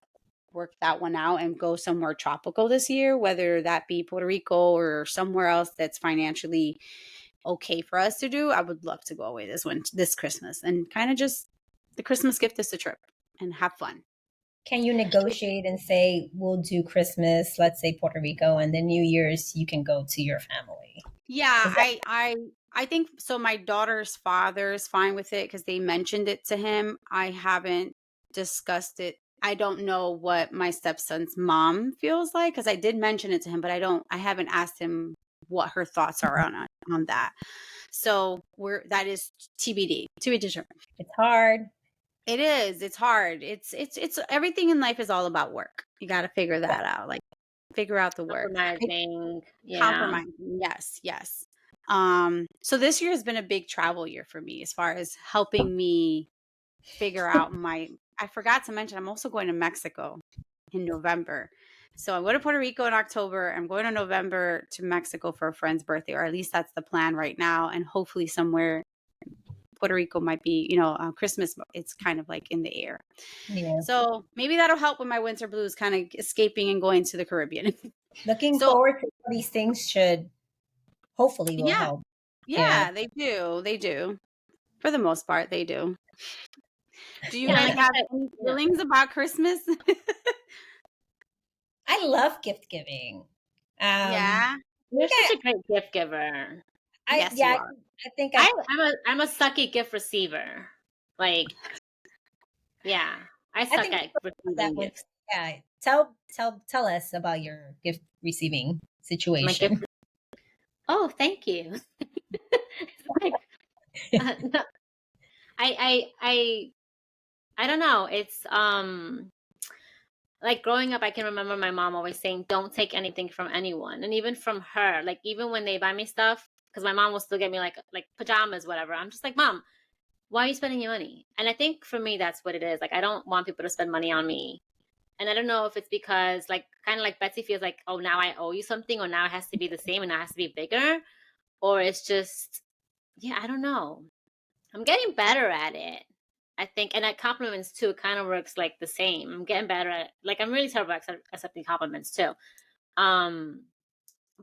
B: work that one out and go somewhere tropical this year, whether that be Puerto Rico or somewhere else that's financially okay for us to do. I would love to go away this Christmas, and kind of just the Christmas gift is the trip and have fun.
C: Can you negotiate and say, we'll do Christmas, let's say Puerto Rico, and then New Year's you can go to your family?
B: Yeah,
C: Is that
B: I think so. My daughter's father is fine with it because they mentioned it to him. I haven't discussed it. I don't know what my stepson's mom feels like because I did mention it to him, but I haven't asked him what her thoughts are on that. So that is TBD, to be determined.
C: it's hard?
B: It is. It's hard. It's everything in life is all about work. You got to figure that out. Like figure out the work.
A: Compromising. Yeah.
B: Compromising. Yes, yes. So this year has been a big travel year for me as far as helping me figure out I forgot to mention I'm also going to Mexico in November. So I'm going to Puerto Rico in October. I'm going to November to Mexico for a friend's birthday, or at least that's the plan right now. And hopefully somewhere Puerto Rico might be, Christmas, it's kind of like in the air.
C: Yeah.
B: So maybe that'll help with my winter blues kind of escaping and going to the Caribbean.
C: Looking
B: So
C: forward to these things should hopefully will help.
B: Yeah, they do. They do. For the most part, they do. Do you
A: Yeah,
B: guys
A: like I
B: have
A: said,
B: any feelings about Christmas?
C: I love gift giving.
B: Yeah.
A: you're
C: Yeah,
A: such a great gift giver.
B: Yes, you are.
C: I think I
A: I'm a sucky gift receiver. Like, yeah, I suck
C: think
A: at
C: that
A: receiving
C: one.
A: gifts.
C: Yeah, tell us about your gift receiving
A: My gift.
C: situation.
A: Oh, thank you. It's like, no, I don't know. It's like growing up, I can remember my mom always saying, "Don't take anything from anyone," and even from her. Like even when they buy me stuff, because my mom will still get me like pajamas, whatever. I'm just like, Mom, why are you spending your money? And I think for me, that's what it is. Like I don't want people to spend money on me. And I don't know if it's because like kind of like Betsy feels like, oh, now I owe you something, or now it has to be the same and now it has to be bigger, or it's just, yeah, I don't know. I'm getting better at it, I think. And at compliments too, it kind of works like the same. I'm getting better at, like, I'm really terrible at accepting compliments too. Um,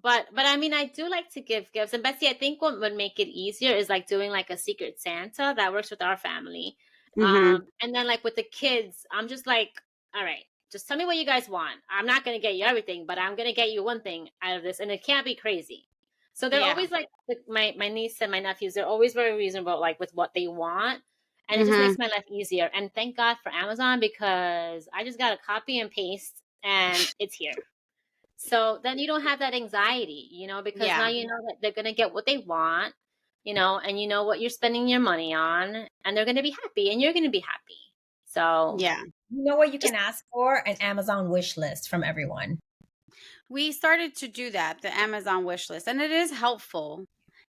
A: but I mean, I do like to give gifts. And Betsy, I think what would make it easier is like doing like a secret Santa that works with our family.
B: Mm-hmm.
A: And then like with the kids, I'm just like, all right, just tell me what you guys want. I'm not going to get you everything, but I'm going to get you one thing out of this. And it can't be crazy. So they're
B: Yeah.
A: always like my niece and my nephews, they're always very reasonable, like with what they want. And it just
B: Mm-hmm.
A: makes my life easier. And thank God for Amazon, because I just got to copy and paste and it's here. So then you don't have that anxiety, because now
B: Yeah.
A: you know that they're going to get what they want, and you know what you're spending your money on, and they're going to be happy and you're going to be happy. So
B: Yeah.
C: You know what you can ask for? An Amazon wish list from everyone.
B: We started to do that, the Amazon wish list, and it is helpful.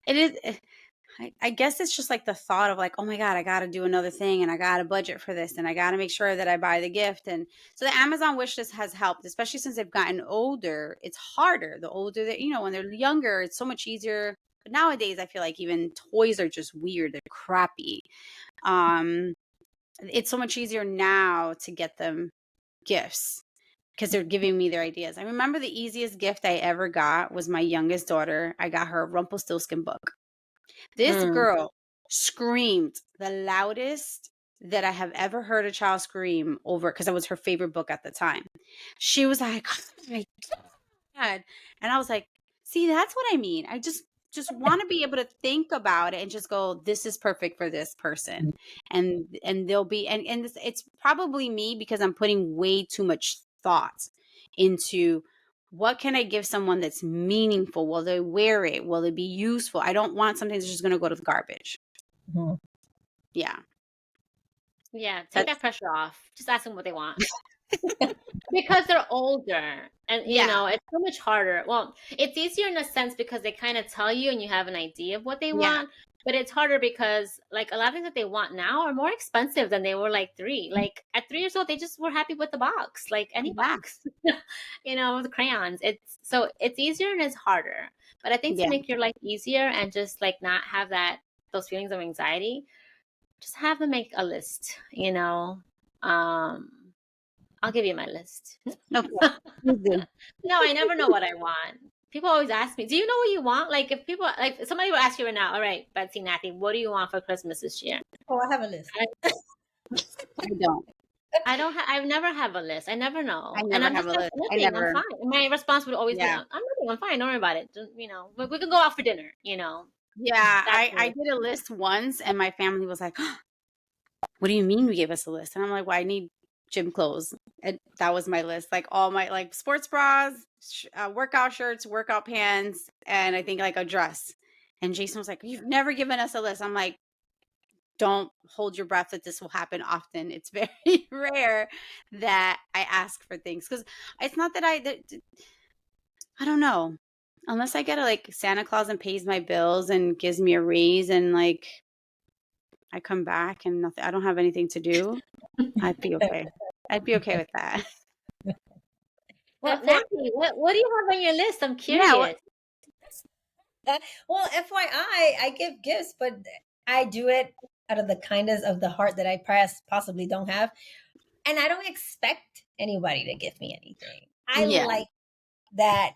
B: It is. I guess it's just like the thought of like, oh my God, I got to do another thing and I got to budget for this and I got to make sure that I buy the gift. And so the Amazon wish list has helped, especially since they've gotten older. It's harder. The older that, when they're younger, it's so much easier. But nowadays, I feel like even toys are just weird. They're crappy. It's so much easier now to get them gifts because they're giving me their ideas. I remember the easiest gift I ever got was my youngest daughter. I got her a Rumpelstiltskin book. This girl screamed the loudest that I have ever heard a child scream over, because it was her favorite book at the time. She was like, oh my God. And I was like, see, that's what I mean. I just want to be able to think about it and just go, this is perfect for this person. And they'll be, and it's probably me because I'm putting way too much thought into what can I give someone that's meaningful? Will they wear it? Will it be useful? I don't want something that's just going to go to the garbage.
C: Mm-hmm.
B: Yeah.
A: Yeah, take that pressure off. Just ask them what they want. Because they're older and it's so much harder. Well, it's easier in a sense because they kind of tell you and you have an idea of what they want, but it's harder because like a lot of things that they want now are more expensive than they were like 3. Like at 3 years old, they just were happy with the box, like any box, the crayons. It's easier and it's harder. But I think to make your life easier and just like not have those feelings of anxiety, just have them make a list, I'll give you my list.
B: No,
A: I never know what I want. People always ask me, do you know what you want? Like if somebody will ask you right now, all right, Betsy, Nathy, what do you want for Christmas this year?
C: Oh, I have a list.
B: I don't.
A: I've never have a list. I never know.
B: I never have a list.
A: I'm fine. My response would always be, I'm nothing, I'm fine. Don't worry about it. But we can go out for dinner,
B: Yeah, I did a list once and my family was like, what do you mean you gave us a list? And I'm like, well, I need gym clothes. And that was my list. Like all my like sports bras, workout shirts, workout pants, and I think like a dress. And Jason was like, you've never given us a list. I'm like, don't hold your breath that this will happen often. It's very rare that I ask for things because it's not that I don't know. Unless I get like Santa Claus and pays my bills and gives me a raise and like I come back and nothing, I don't have anything to do, I'd be okay. I'd be okay with that.
A: Well, Nathy, what do you have on your list? I'm curious.
C: Well, FYI, I give gifts, but I do it out of the kindness of the heart that I possibly don't have. And I don't expect anybody to give me anything. I like that.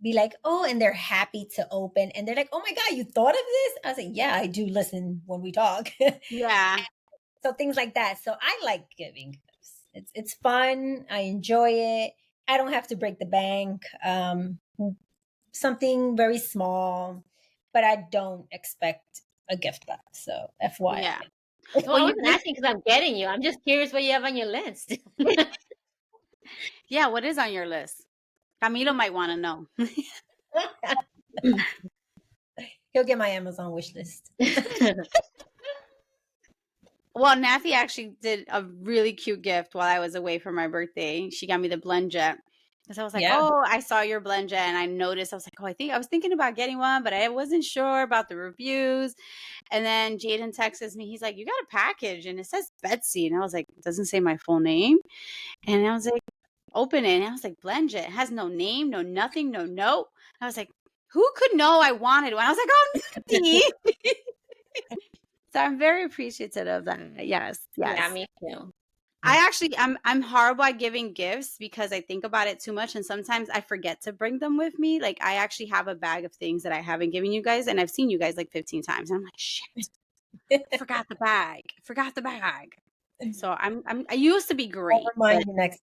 C: Be like, oh, and they're happy to open. And they're like, oh my God, you thought of this? I was like, yeah, I do listen when we talk.
B: Yeah.
C: So things like that. So I like giving gifts. It's fun. I enjoy it. I don't have to break the bank. Something very small, but I don't expect a gift back. So FYI.
A: Yeah. Well, I wasn't asking because I'm getting you. I'm just curious what you have on your list.
B: Yeah, what is on your list? Camilo might want to know.
C: He'll get my Amazon wish list.
B: Well, Nathy actually did a really cute gift while I was away for my birthday. She got me the blend jet. Because I was like, oh, I saw your blend jet and I noticed. I was like, oh, I was thinking about getting one, but I wasn't sure about the reviews. And then Jaden texts me. He's like, you got a package and it says Betsy. And I was like, it doesn't say my full name. And I was like, open it. And I was like, blend jet. It has no name, no nothing, no note. I was like, who could know I wanted one? I was like, oh, Nathy. So I'm very appreciative of that. Yes.
A: Yeah, me too.
B: I'm horrible at giving gifts because I think about it too much. And sometimes I forget to bring them with me. Like I actually have a bag of things that I haven't given you guys. And I've seen you guys like 15 times. And I'm like, shit, I forgot the bag. So I used to be great.
C: I'll remind you next.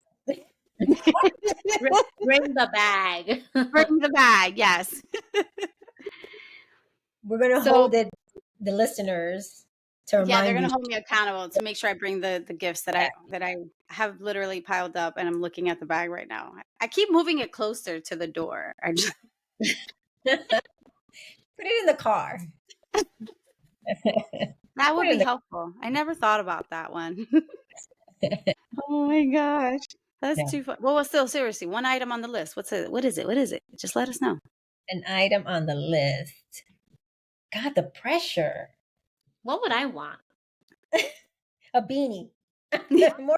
A: Bring the bag.
B: Bring the bag. Yes.
C: We're going to hold it, the listeners, to remind
B: they're going to hold me accountable to make sure I bring the gifts that I have literally piled up, and I'm looking at the bag right now. I keep moving it closer to the door. I just
C: put it in the car.
B: That would be helpful. I never thought about that one. Oh my gosh. That's too fun. Well, still, seriously, one item on the list. What is it? Just let us know.
C: An item on the list. God, the pressure.
A: What would I want?
C: A beanie. More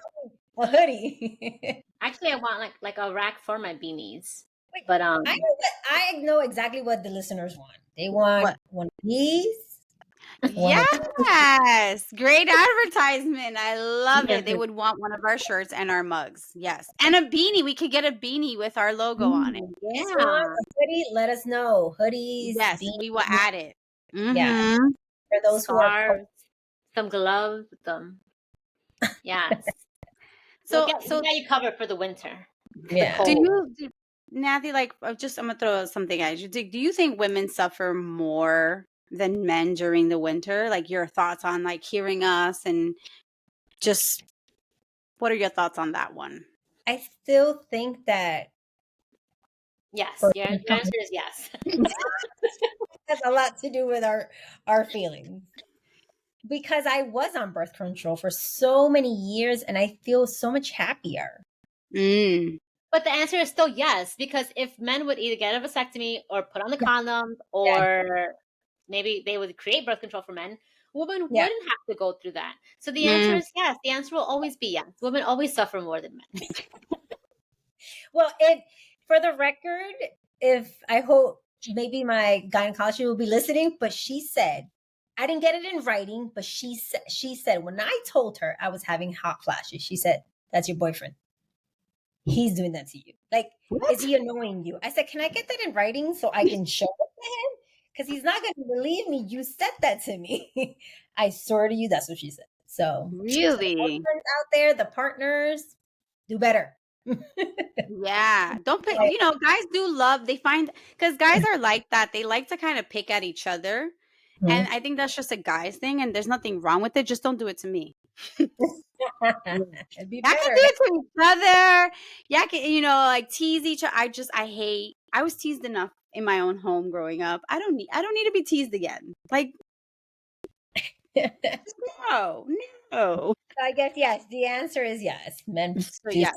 C: a hoodie.
A: Actually, I want like a rack for my beanies.
C: Wait,
A: but
C: I know exactly what the listeners want. They want one of these.
B: Yes. Great advertisement. I love it. They would want one of our shirts and our mugs. Yes. And a beanie. We could get a beanie with our logo on it.
C: Yeah. Hoodie, let us know. Hoodies.
B: Yes,
C: beanies.
B: we will add it. Mm-hmm.
C: Yeah. For those who are
A: some gloves, yes.
B: So
A: we got you covered for the winter.
C: Yeah.
B: Nathy, like I'm gonna throw something at you. Do you think women suffer more than men during the winter? Like your thoughts on like hearing us and just what are your thoughts on that one?
C: I still think that
A: Yes,
C: birth
A: your
C: control
A: answer is yes.
C: has a lot to do with our feelings. Because I was on birth control for so many years and I feel so much happier.
B: Mm.
A: But the answer is still yes, because if men would either get a vasectomy or put on the
C: Yeah.
A: condoms, or maybe they would create birth control for men, women
C: Yeah.
A: wouldn't have to go through that. So the answer is yes. The answer will always be yes. Women always suffer more than men.
C: Well, for the record, if I hope maybe my gynecologist will be listening, but she said, I didn't get it in writing, but she said when I told her I was having hot flashes, she said, "That's your boyfriend. He's doing that to you. Like,
B: What?
C: is he annoying you?" I said, "Can I get that in writing so I can show it to him? Because he's not going to believe me. You said that to me." I swear to you, that's what she said. So, to the
B: Really?
C: boyfriends out there, the partners, do better.
B: Yeah. Don't pick, guys do love, they find, because guys are like that. They like to kind of pick at each other. And I think that's just a guy's thing, and there's nothing wrong with it. Just don't do it to me.
C: It'd be
B: Y'all can
C: better.
B: do it to each other. Y'all can, like tease each other. I was teased enough in my own home growing up. I don't need to be teased again. Like, no.
C: I guess yes. The answer is yes. Men
B: So
C: do.
B: yeah.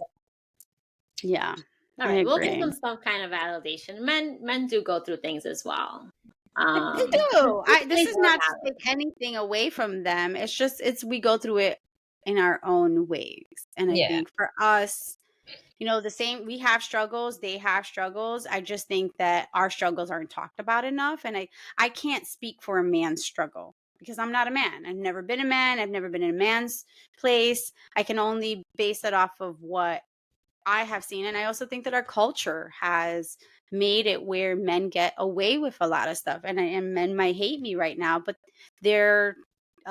B: Yeah.
A: All right, we'll give them some kind of validation. Men do go through things as well.
B: They do. This is not to take anything away from them. It's just we go through it in our own ways. And I think for us, the same, we have struggles, they have struggles. I just think that our struggles aren't talked about enough. And I can't speak for a man's struggle because I'm not a man. I've never been a man. I've never been in a man's place. I can only base it off of what I have seen. And I also think that our culture has made it where men get away with a lot of stuff. And men might hate me right now, but a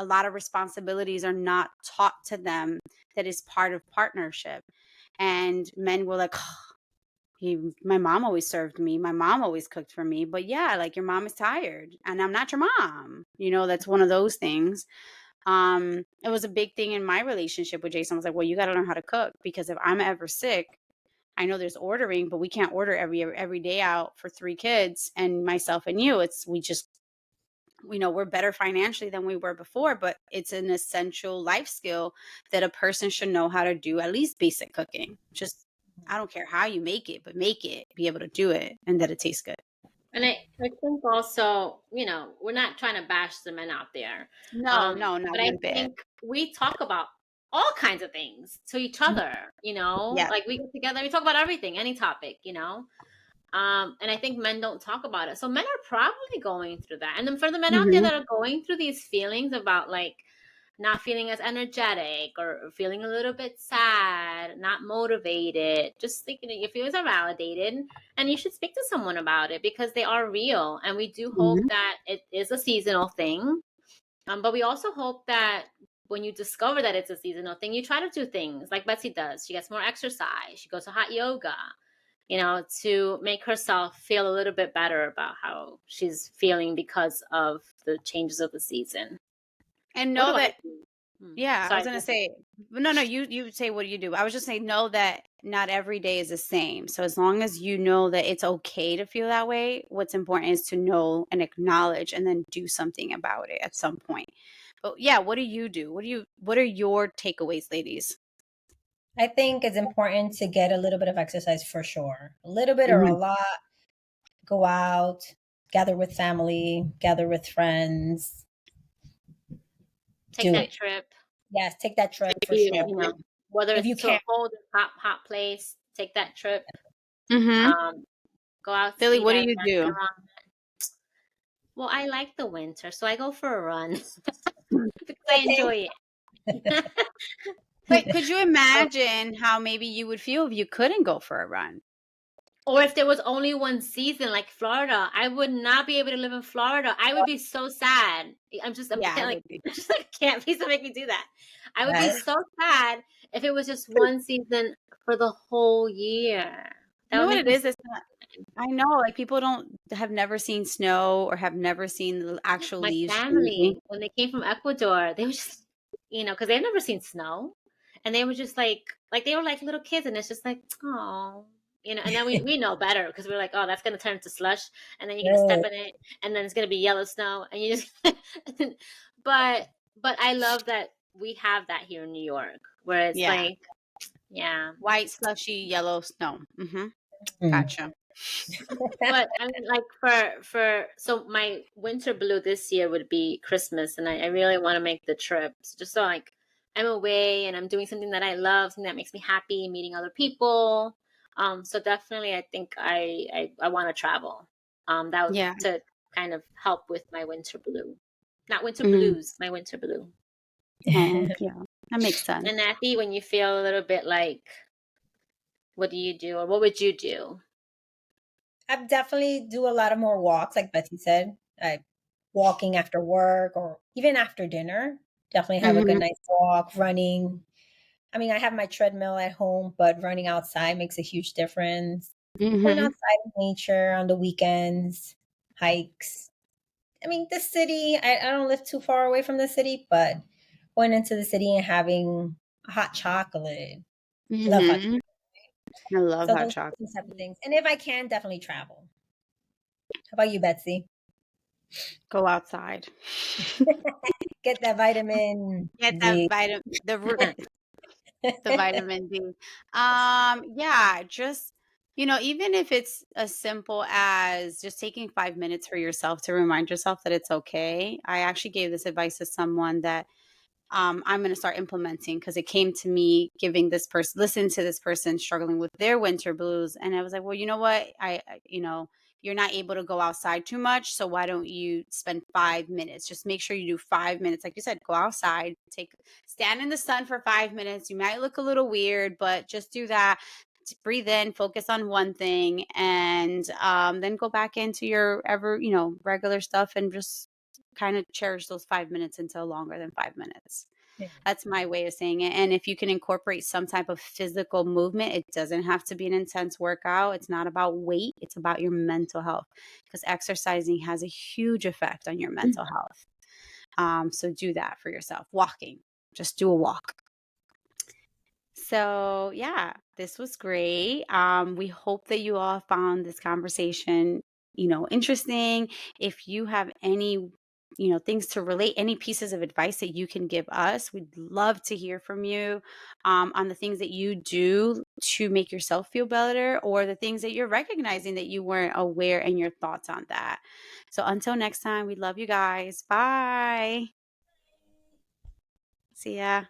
B: lot of responsibilities are not taught to them that is part of partnership. And men will like, my mom always served me. My mom always cooked for me. But yeah, like your mom is tired and I'm not your mom. That's one of those things. It was a big thing in my relationship with Jason. I was like, well, you got to learn how to cook, because if I'm ever sick, I know there's ordering, but we can't order every day out for 3 kids and myself and you. We're better financially than we were before, but it's an essential life skill that a person should know how to do, at least basic cooking. Just, I don't care how you make it, but make it, be able to do it, and that it tastes good.
A: And I think also, we're not trying to bash the men out there.
B: No,
A: but I think we talk about all kinds of things to each other, like we get together, we talk about everything, any topic, and I think men don't talk about it. So men are probably going through that. And then for the men out there that are going through these feelings about like not feeling as energetic or feeling a little bit sad, not motivated, just thinking your feelings are validated, and you should speak to someone about it because they are real. And we do hope that it is a seasonal thing. But we also hope that when you discover that it's a seasonal thing, you try to do things like Betsy does. She gets more exercise. She goes to hot yoga, to make herself feel a little bit better about how she's feeling because of the changes of the season.
B: And know that,
A: Sorry,
B: I was going to say, no, you say, what do you do? I was just saying, know that not every day is the same. So as long as you know that it's okay to feel that way, what's important is to know and acknowledge and then do something about it at some point. But yeah, what do you do? What are your takeaways, ladies?
C: I think it's important to get a little bit of exercise for sure. A little bit or a lot. Go out, gather with family, gather with friends.
A: Take that trip.
C: Yes, take that trip for sure.
A: Whether it's to a cold, hot place, take that trip. Go out.
B: Billy, what do you do?
A: Well, I like the winter, so I go for a run because I enjoy it.
B: But could you imagine how maybe you would feel if you couldn't go for a run?
A: Or if there was only one season, like Florida, I would not be able to live in Florida. I would be so sad. I can't please don't make me do that. I would be so sad if it was just one season for the whole year.
B: You know what it is? I know, like people have never seen snow or have never seen the actual leaves.
A: My family, when they came from Ecuador, they were just, because they've never seen snow, and they were just like they were like little kids, and it's just like, oh, you know, and then we know better because we're like, oh, that's going to turn into slush, and then you're going to
C: Right.
A: step in it, and then it's going to be yellow snow, and you just, but I love that we have that here in New York, where it's
B: Yeah.
A: like, yeah.
B: White, slushy, yellow snow. Mm-hmm.
C: Mm.
B: Gotcha.
A: But I mean, like so my winter blue this year would be Christmas, and I really want to make the trip, just so like I'm away and I'm doing something that I love, something that makes me happy, meeting other people. So definitely, I think I want to travel. That would
B: Yeah.
A: to kind of help with my winter blue, not winter
B: Mhm.
A: blues, my winter blue.
B: Oh, yeah. That makes sense.
A: And Nathy, when you feel a little bit like, what do you do, or what would you do?
C: I definitely do a lot of more walks, like Betsy said. I walking after work or even after dinner. Definitely have a good
B: Mhm.
C: nice walk, running. I mean, I have my treadmill at home, but running outside makes a huge difference. Going
B: Mhm.
C: outside in nature on the weekends, hikes. I mean, the city, I don't live too far away from the city, but going into the city and having a hot chocolate. Love hot chocolate.
B: Mhm. I love
C: So
B: hot
C: those
B: chocolate.
C: type of things. And if I can, definitely travel. How about you, Betsy?
B: Go outside.
C: Get that vitamin
B: Get that
C: D.
B: the vitamin D. Yeah, just even if it's as simple as just taking 5 minutes for yourself to remind yourself that it's okay. I actually gave this advice to someone that I'm going to start implementing because it came to me giving listen to this person struggling with their winter blues. And I was like, well, you know what? You're not able to go outside too much. So why don't you spend 5 minutes? Just make sure you do 5 minutes. Like you said, go outside, stand in the sun for 5 minutes. You might look a little weird, but just do that. Breathe in, focus on one thing, and then go back into your regular stuff and just kind of cherish those 5 minutes into longer than 5 minutes. That's my way of saying it. And if you can incorporate some type of physical movement, it doesn't have to be an intense workout. It's not about weight, it's about your mental health because exercising has a huge effect on your mental health. So do that for yourself. Walking, just do a walk. So, yeah, this was great. We hope that you all found this conversation, interesting. If you have any, things to relate, any pieces of advice that you can give us, we'd love to hear from you on the things that you do to make yourself feel better or the things that you're recognizing that you weren't aware and your thoughts on that. So, until next time, we love you guys. Bye. See ya.